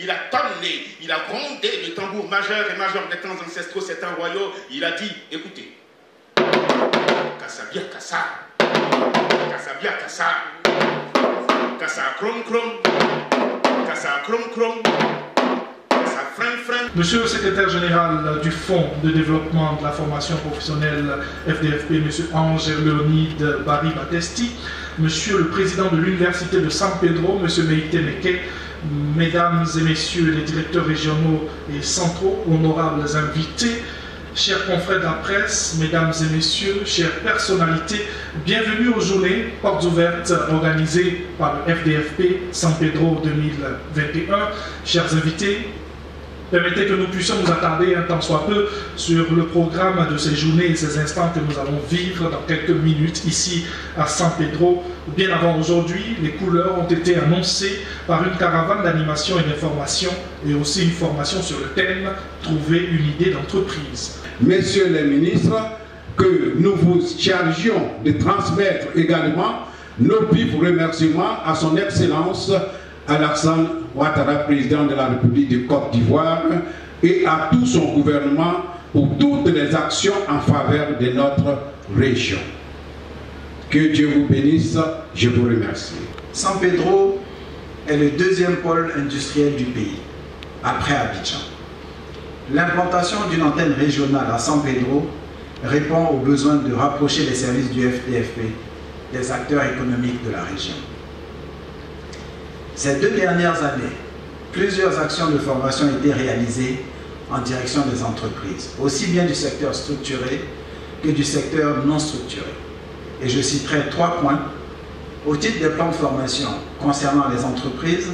il a tonné, il a grondé le tambour majeur et majeur des temps ancestraux, certains royaux. Il a dit, écoutez, Kassabia Kassa, Kassabia Kassa, Kassa Krom Krom, Kassa Krom Krom, Kassa Frin Frin. Monsieur le secrétaire général du Fonds de développement de la formation professionnelle FDFP, Monsieur Angers Léonide Barry Batesti, Monsieur le président de l'Université de San Pedro, Monsieur Meïte Meke, Mesdames et Messieurs les directeurs régionaux et centraux, honorables invités, chers confrères de la presse, Mesdames et Messieurs, chères personnalités, bienvenue aux journées portes ouvertes organisées par le FDFP San Pedro 2021. Chers invités, permettez que nous puissions nous attarder un tant soit peu sur le programme de ces journées et ces instants que nous allons vivre dans quelques minutes ici à San Pedro. Bien avant aujourd'hui, les couleurs ont été annoncées par une caravane d'animation et d'information et aussi une formation sur le thème « Trouver une idée d'entreprise ». Messieurs les ministres, que nous vous chargions de transmettre également nos vifs remerciements à son Excellence Alassane Ouattara, président de la République de Côte d'Ivoire, et à tout son gouvernement pour toutes les actions en faveur de notre région. Que Dieu vous bénisse, je vous remercie. San Pedro est le deuxième pôle industriel du pays, après Abidjan. L'implantation d'une antenne régionale à San Pedro répond au besoin de rapprocher les services du FDFP des acteurs économiques de la région. Ces 2 dernières années, plusieurs actions de formation ont été réalisées en direction des entreprises, aussi bien du secteur structuré que du secteur non structuré. Et je citerai 3 points. Au titre des plans de formation concernant les entreprises,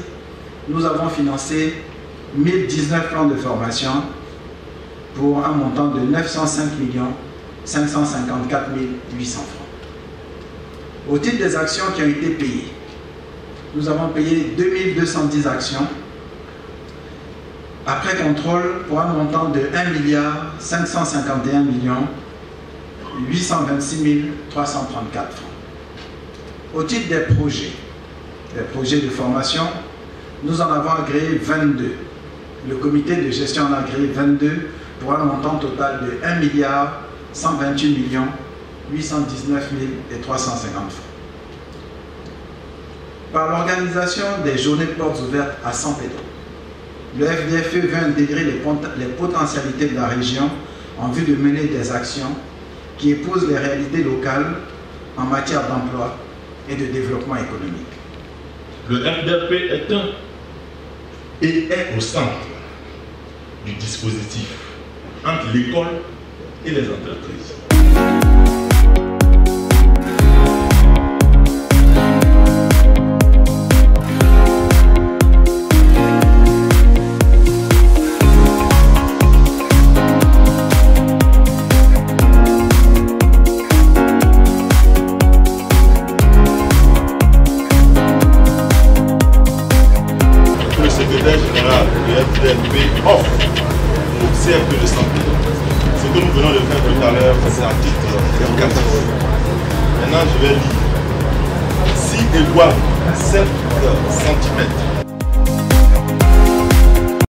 nous avons financé 1019 plans de formation pour un montant de 905 554 800 francs. Au titre des actions qui ont été payées, nous avons payé 2210 actions après contrôle pour un montant de 1 551 826 334 francs. Au titre des projets de formation, nous en avons agréé 22. Le comité de gestion en a agréé 22 pour un montant total de 1 128 819 350 francs. Par l'organisation des journées portes ouvertes à San Pedro, le FDFE veut intégrer les potentialités de la région en vue de mener des actions qui épousent les réalités locales en matière d'emploi et de développement économique. Le FDFP est au centre du dispositif entre l'école et les entreprises. Général du FDFP offre au CFP de San Pedro. Ce que nous venons de faire tout à l'heure, c'est un titre éducatif. Maintenant, je vais lire. Si égouts 7 cm